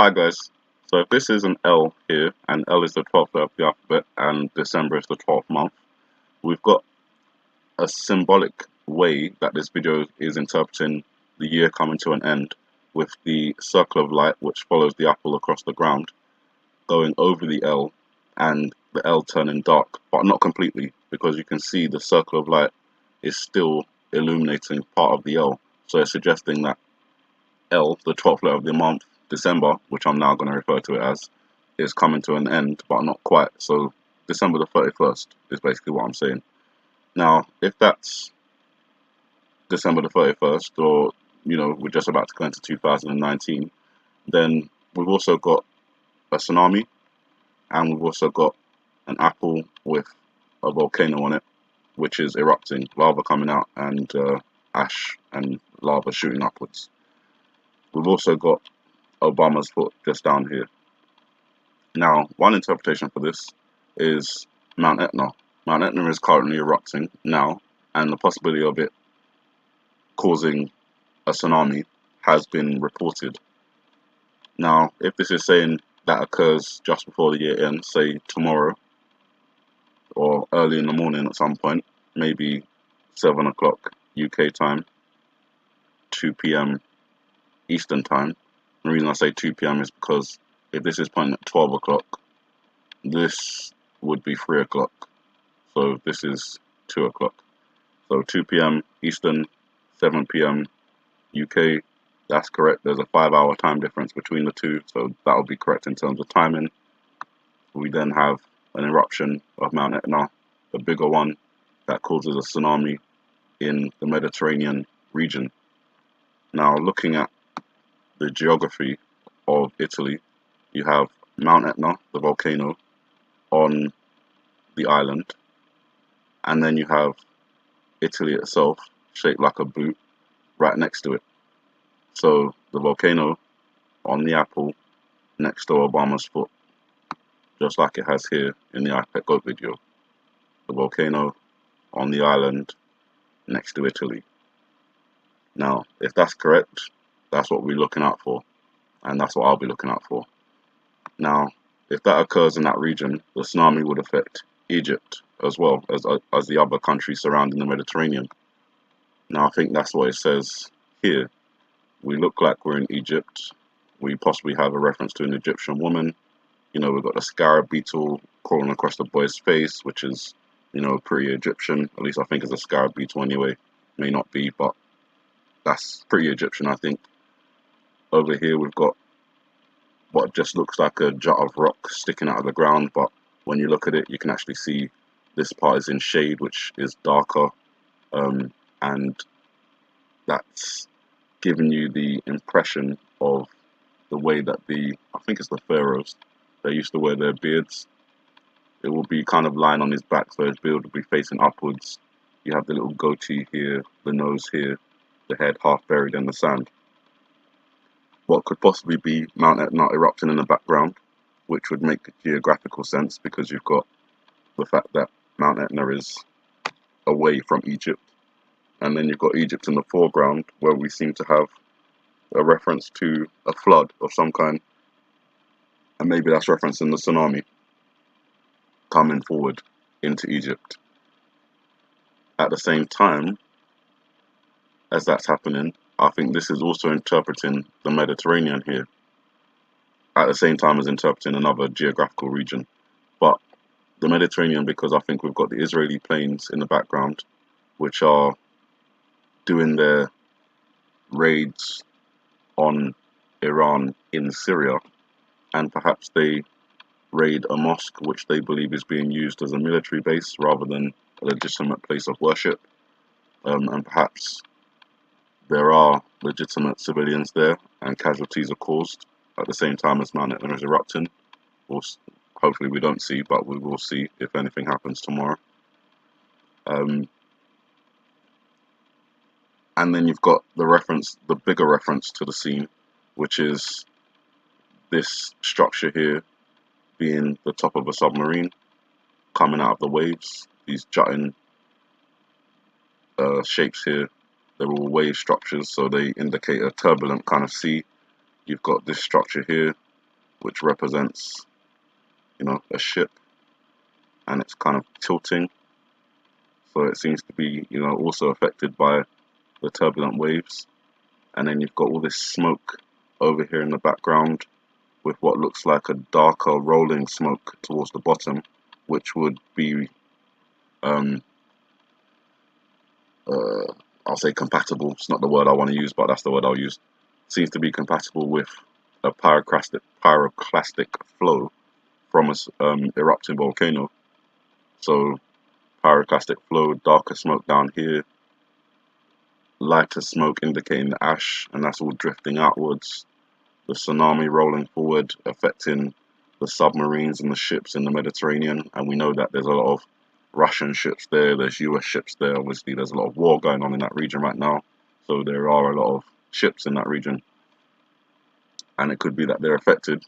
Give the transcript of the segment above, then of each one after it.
Hi guys, so if this is an L here, and L is the 12th letter of the alphabet, and December is the 12th month, we've got a symbolic way that this video is interpreting the year coming to an end, with the circle of light which follows the apple across the ground, going over the L, and the L turning dark, but not completely, because you can see the circle of light is still illuminating part of the L, so it's suggesting that L, the 12th letter of the month, December, which I'm now going to refer to it as, is coming to an end, but not quite. So December the 31st is basically what I'm saying. Now, if that's December the 31st, or, we're just about to go into 2019, then we've also got a tsunami, and we've also got an apple with a volcano on it, which is erupting, lava coming out, and ash and lava shooting upwards. We've also got Obama's foot just down here. Now, one interpretation for this is Mount Etna. Mount Etna is currently erupting now, and the possibility of it causing a tsunami has been reported. Now, if this is saying that occurs just before the year ends, say tomorrow, or early in the morning at some point, maybe 7 o'clock UK time, 2 p.m. Eastern time. The reason I say 2 p.m. is because if this is pointing at 12 o'clock, this would be 3 o'clock. So this is 2 o'clock. So 2 p.m. Eastern, 7 p.m. UK, that's correct. There's a 5-hour time difference between the two, so that will be correct in terms of timing. We then have an eruption of Mount Etna, a bigger one that causes a tsunami in the Mediterranean region. Now, looking at the geography of Italy, you have Mount Etna, the volcano, on the island, and then you have Italy itself, shaped like a boot, right next to it. So the volcano on the apple next to Obama's foot, just like it has here in the iPad Go video. The volcano on the island next to Italy. Now, if that's correct, that's what we're looking out for, and that's what I'll be looking out for. Now, if that occurs in that region, the tsunami would affect Egypt as well as the other countries surrounding the Mediterranean. Now, I think that's what it says here. We look like we're in Egypt. We possibly have a reference to an Egyptian woman. We've got the scarab beetle crawling across the boy's face, which is, pretty Egyptian. At least I think it's a scarab beetle anyway. May not be, but that's pretty Egyptian, I think. Over here we've got what just looks like a jut of rock sticking out of the ground, but when you look at it, you can actually see this part is in shade, which is darker, and that's giving you the impression of the way that I think it's the pharaohs, they used to wear their beards. It will be kind of lying on his back, so his beard will be facing upwards. You have the little goatee here, the nose here, the head half buried in the sand. What could possibly be Mount Etna erupting in the background, which would make geographical sense because you've got the fact that Mount Etna is away from Egypt, and then you've got Egypt in the foreground where we seem to have a reference to a flood of some kind, and maybe that's referencing the tsunami coming forward into Egypt. At the same time as that's happening, I think this is also interpreting the Mediterranean here, at the same time as interpreting another geographical region. But the Mediterranean, because I think we've got the Israeli planes in the background, which are doing their raids on Iran in Syria, and perhaps they raid a mosque which they believe is being used as a military base rather than a legitimate place of worship, and perhaps there are legitimate civilians there and casualties are caused at the same time as Mount Etna is erupting. Hopefully we don't see, but we will see if anything happens tomorrow. And then you've got the bigger reference to the scene, which is this structure here being the top of a submarine coming out of the waves. These jutting shapes here, they're all wave structures, so they indicate a turbulent kind of sea. You've got this structure here, which represents, you know, a ship, and it's kind of tilting. So it seems to be, you know, also affected by the turbulent waves. And then you've got all this smoke over here in the background with what looks like a darker rolling smoke towards the bottom, which would be, um, I'll say compatible. It's not the word I want to use, but that's the word I'll use. Seems to be compatible with a pyroclastic flow from a erupting volcano. So pyroclastic flow, darker smoke down here, lighter smoke indicating the ash, and that's all drifting outwards. The tsunami rolling forward, affecting the submarines and the ships in the Mediterranean. And we know that there's a lot of Russian ships there, there's US ships there. Obviously, there's a lot of war going on in that region right now. So there are a lot of ships in that region. And it could be that they're affected,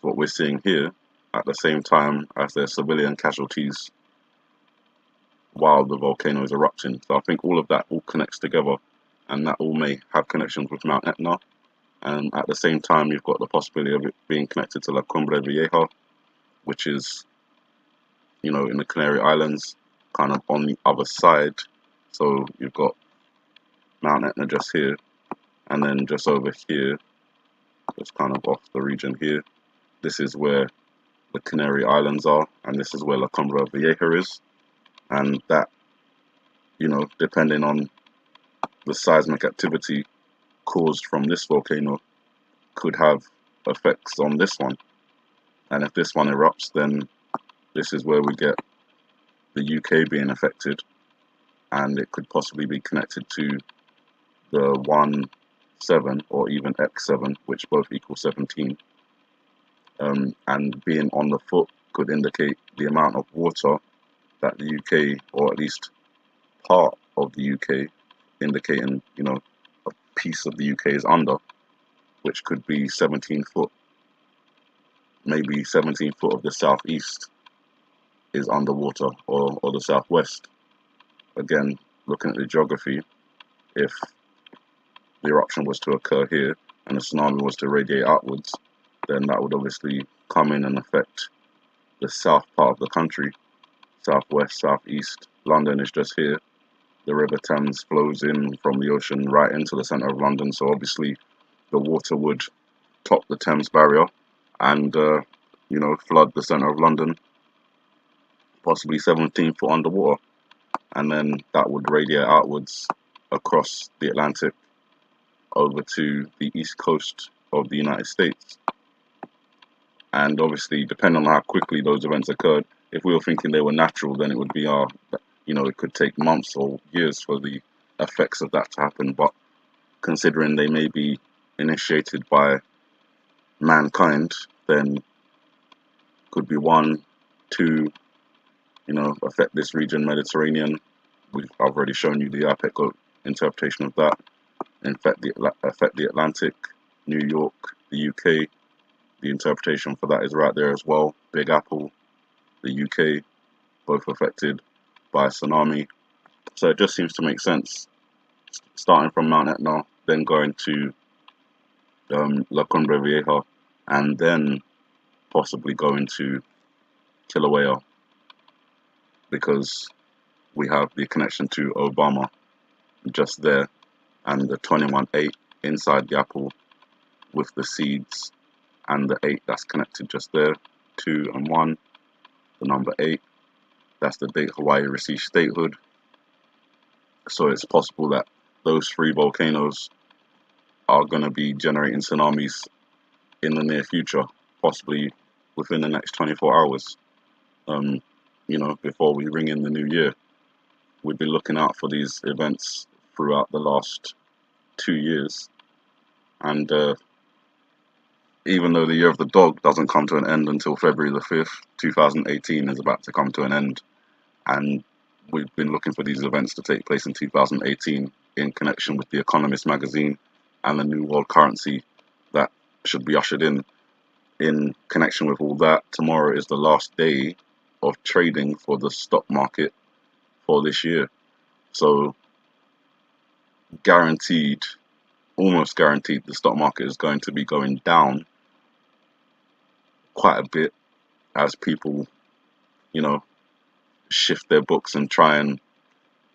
what we're seeing here, at the same time as their civilian casualties while the volcano is erupting. So I think all of that all connects together, and that all may have connections with Mount Etna. And at the same time, you've got the possibility of it being connected to La Cumbre VIEJA, which is, you know, in the Canary Islands, kind of on the other side. So you've got Mount Etna just here, and then just over here, just kind of off the region here, this is where the Canary Islands are, and this is where La Cumbre VIEJA is. And that, you know, depending on the seismic activity caused from this volcano, could have effects on this one. And if this one erupts, then this is where we get the UK being affected, and it could possibly be connected to the 1-7 or even X7, which both equal 17. And being on the foot could indicate the amount of water that the UK, or at least part of the UK, indicating, you know, a piece of the UK is under, which could be 17 foot. Maybe 17 foot of the southeast is underwater, or the southwest. Again, looking at the geography, if the eruption was to occur here and the tsunami was to radiate outwards, then that would obviously come in and affect the south part of the country, southwest, southeast. London is just here. The River Thames flows in from the ocean right into the centre of London, so obviously the water would top the Thames barrier and, you know, flood the centre of London, possibly 17 foot underwater, and then that would radiate outwards across the Atlantic over to the east coast of the United States. And obviously, depending on how quickly those events occurred, if we were thinking they were natural, then it would be you know, it could take months or years for the effects of that to happen. But considering they may be initiated by mankind, then could be 1, 2, you know, affect this region, Mediterranean. I've already shown you the IPEC interpretation of that. Affect the Atlantic, New York, the UK. The interpretation for that is right there as well. Big Apple, the UK, both affected by a tsunami. So it just seems to make sense, starting from Mount Etna, then going to La Cumbre Vieja, and then possibly going to Kilauea, because we have the connection to Obama just there, and the 21-8 inside the apple with the seeds, and the 8 that's connected just there, 2 and 1, the number 8, that's the date Hawaii received statehood. So it's possible that those 3 volcanoes are going to be generating tsunamis in the near future, possibly within the next 24 hours. You know, before we ring in the new year, we've been looking out for these events throughout the last 2 years, and even though the year of the dog doesn't come to an end until February the 5th, 2018 is about to come to an end, and we've been looking for these events to take place in 2018 in connection with the Economist magazine and the new world currency that should be ushered in connection with all that. Tomorrow is the last day of trading for the stock market for this year. So guaranteed, almost guaranteed, the stock market is going to be going down quite a bit as people, you know, shift their books and try and,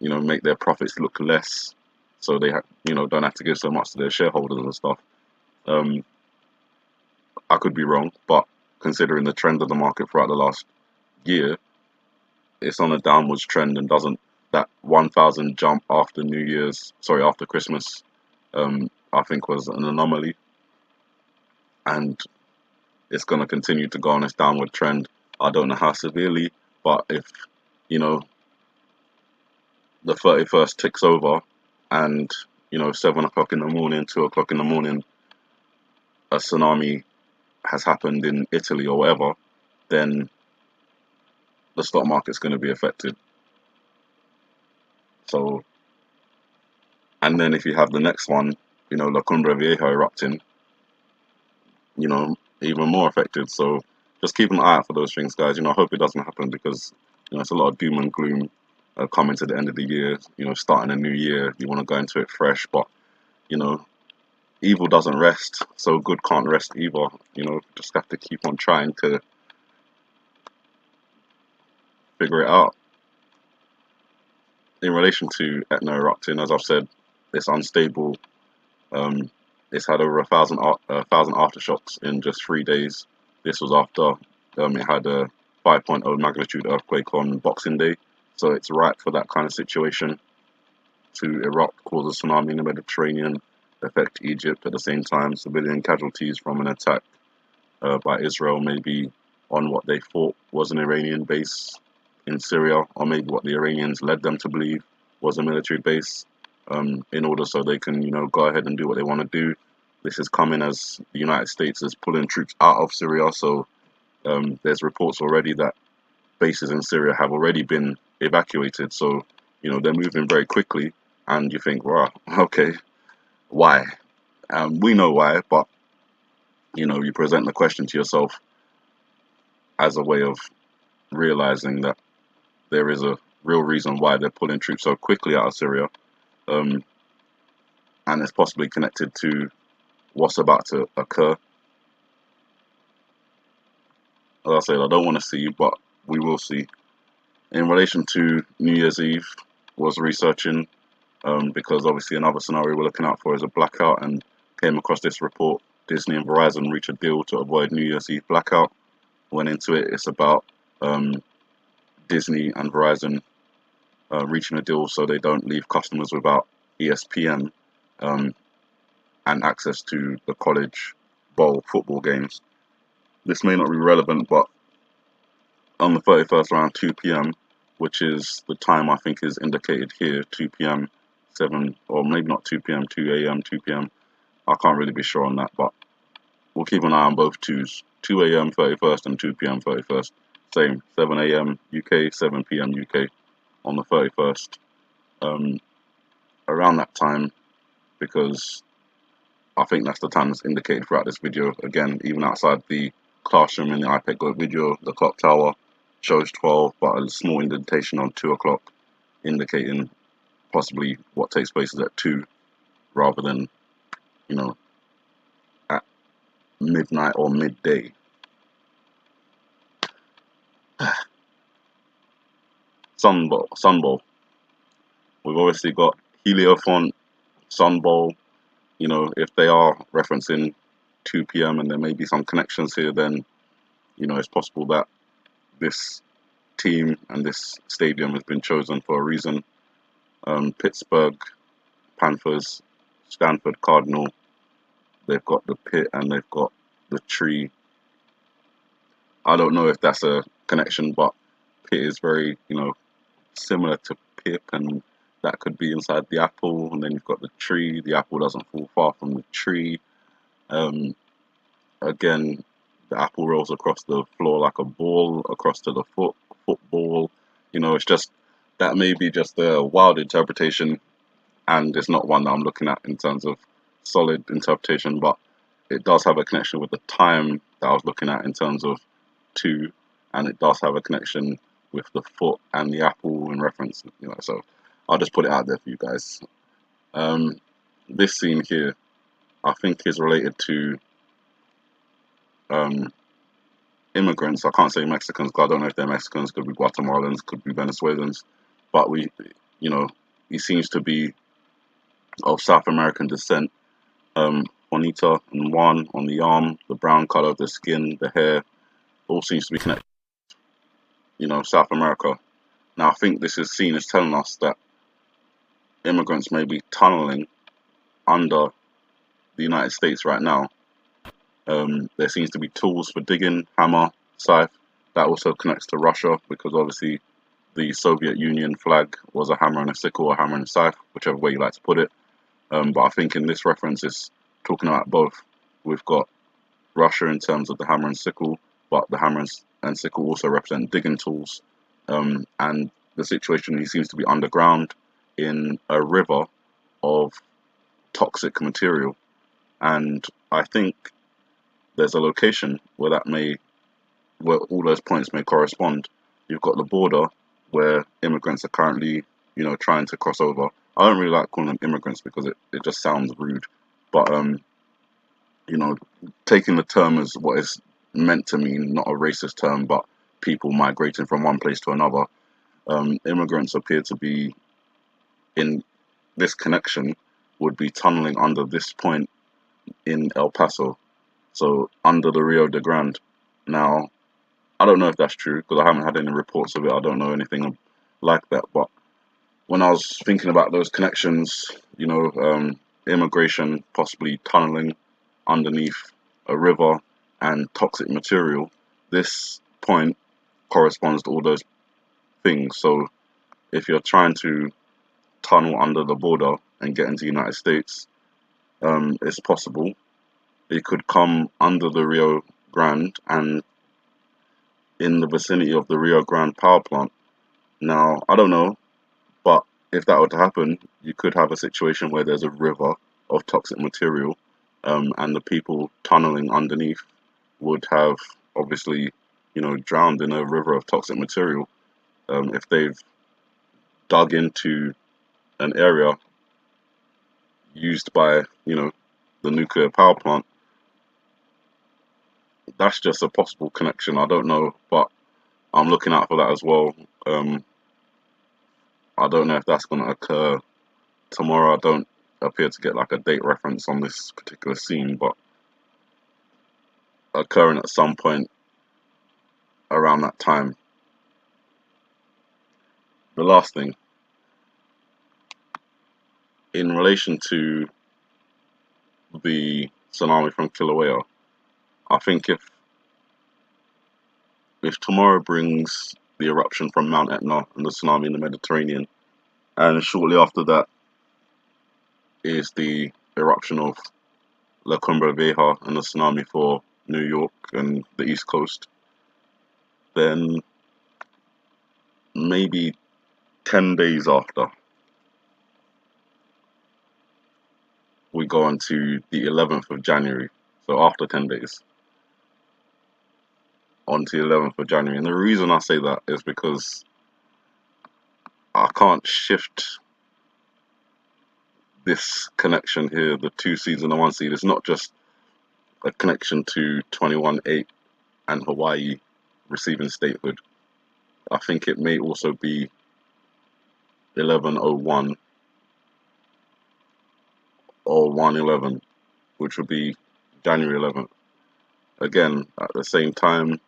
you know, make their profits look less, so they you know, don't have to give so much to their shareholders and stuff. Um, I could be wrong, but considering the trend of the market throughout the last year, it's on a downwards trend and doesn't that 1,000 jump after New Year's, sorry, after Christmas, I think was an anomaly, and it's going to continue to go on this downward trend. I don't know how severely, but if, you know, the 31st ticks over and, you know, 7 o'clock in the morning, 2 o'clock in the morning, a tsunami has happened in Italy or whatever, then the stock market's going to be affected. So, and then if you have the next one, you know, CUMBRE VIEJA erupting, you know, even more affected. So just keep an eye out for those things, guys. You know, I hope it doesn't happen, because, you know, it's a lot of doom and gloom coming to the end of the year. You know, starting a new year, you want to go into it fresh, but, you know, evil doesn't rest, so good can't rest either. You know, just have to keep on trying to figure it out. In relation to Etna erupting, as I've said, it's unstable. It's had over 1,000 aftershocks in just 3 days. This was after it had a 5.0 magnitude earthquake on Boxing Day, so it's ripe for that kind of situation to erupt, cause a tsunami in the Mediterranean, affect Egypt at the same time. Civilian casualties from an attack by Israel, maybe on what they thought was an Iranian base in Syria, or maybe what the Iranians led them to believe was a military base, in order so they can, you know, go ahead and do what they want to do. This is coming as the United States is pulling troops out of Syria, so there's reports already that bases in Syria have already been evacuated. So, you know, they're moving very quickly, and you think, wow, okay, why? We know why, but, you know, you present the question to yourself as a way of realizing that there is a real reason why they're pulling troops so quickly out of Syria, um, and it's possibly connected to what's about to occur. As I said, I don't want to see, but we will see. In relation to New Year's Eve, was researching, because obviously another scenario we're looking out for is a blackout, and came across this report. Disney and Verizon reach a deal to avoid New Year's Eve blackout. Went into it. It's about Disney and Verizon reaching a deal so they don't leave customers without ESPN um, and access to the college bowl football games. This may not be relevant, but on the 31st around 2 p.m., which is the time I think is indicated here, 2 p.m., 7, or maybe not 2 p.m., 2 a.m., 2 p.m. I can't really be sure on that, but we'll keep an eye on both 2s. 2 a.m. 31st and 2 p.m. 31st. Same, 7 a.m. UK, 7 p.m. UK on the 31st. Around that time, because I think that's the time that's indicated throughout this video. Again, even outside the classroom in the iPad Go video, the clock tower shows 12, but a small indentation on 2 o'clock, indicating possibly what takes place is at 2, rather than, you know, at midnight or midday. Sunbow. We've obviously got Heliofont, Sunbow. You know, if they are referencing 2 p.m. and there may be some connections here, then, you know, it's possible that this team and this stadium has been chosen for a reason. Pittsburgh Panthers, Stanford Cardinal, they've got the pit and they've got the tree. I don't know if that's a connection, but pit is very, you know, similar to pip, and that could be inside the apple. And then you've got the tree. The apple doesn't fall far from the tree. Again, the apple rolls across the floor like a ball, across to the football. You know, it's just, that may be just a wild interpretation, and it's not one that I'm looking at in terms of solid interpretation, but it does have a connection with the time that I was looking at in terms of 2, and it does have a connection with the foot and the apple in reference, you know, so I'll just put it out there for you guys. This scene here, I think, is related to immigrants. I can't say Mexicans because I don't know if they're Mexicans. Could be Guatemalans, could be Venezuelans, but you know, he seems to be of South American descent. Juanita and Juan on the arm, the brown color of the skin, the hair, all seems to be connected. South America. Now, I think this is seen as telling us that immigrants may be tunneling under the United States right now. There seems to be tools for digging, hammer, scythe. That also connects to Russia because obviously the Soviet Union flag was a hammer and a sickle, or a hammer and a scythe, whichever way you like to put it. But I think in this reference it's talking about both. We've got Russia in terms of the hammer and sickle, but the hammer and sickle also represent digging tools. And the situation, he seems to be underground in a river of toxic material. And I think there's a location where all those points may correspond. You've got the border where immigrants are currently, trying to cross over. I don't really like calling them immigrants because it just sounds rude. But taking the term as what it's meant to mean, not a racist term, but people migrating from one place to another. Immigrants appear to be in this connection, would be tunneling under this point in El Paso, so under the Rio Grande. Now, I don't know if that's true because I haven't had any reports of it. I don't know anything like that. But when I was thinking about those connections, immigration possibly tunneling underneath a river and toxic material, this point corresponds to all those things. So if you're trying to tunnel under the border and get into the United States, it's possible. It could come under the Rio Grande and in the vicinity of the Rio Grande power plant. Now, I don't know, but if that were to happen, you could have a situation where there's a river of toxic material, and the people tunneling underneath would have obviously, drowned in a river of toxic material. If they've dug into an area used by, the nuclear power plant, that's just a possible connection. I don't know, but I'm looking out for that as well. I don't know if that's going to occur tomorrow. I don't appear to get like a date reference on this particular scene, but occurring at some point around that time. The last thing, in relation to the tsunami from Kilauea, I think if tomorrow brings the eruption from Mount Etna and the tsunami in the Mediterranean, and shortly after that is the eruption of La Cumbre VIEJA and the tsunami for New York and the East Coast, then maybe 10 days after, we go on to the 11th of January. So after 10 days, on to the 11th of January. And the reason I say that is because I can't shift this connection here, the 2 seeds and the 1 seed. It's not just a connection to 21-8 and Hawaii receiving statehood. I think it may also be 1101 or 111, which would be January 11th. Again, at the same time,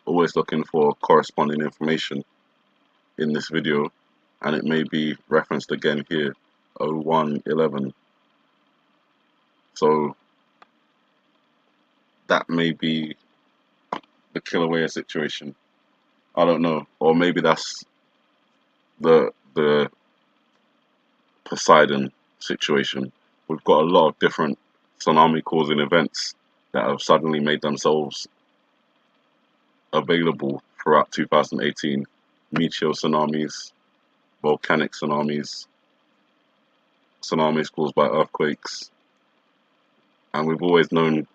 always looking for corresponding information in this video, and it may be referenced again here, 0111. So that may be the Kilauea situation. I don't know, or maybe that's the Poseidon situation. We've got a lot of different tsunami causing events that have suddenly made themselves available throughout 2018. Meteor tsunamis, volcanic tsunamis, tsunamis caused by earthquakes, and we've always known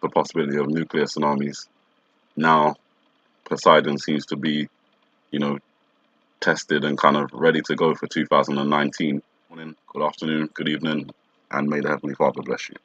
the possibility of nuclear tsunamis. Now Poseidon seems to be, tested and kind of ready to go for 2019. Morning, good afternoon, good evening, and may the Heavenly Father bless you.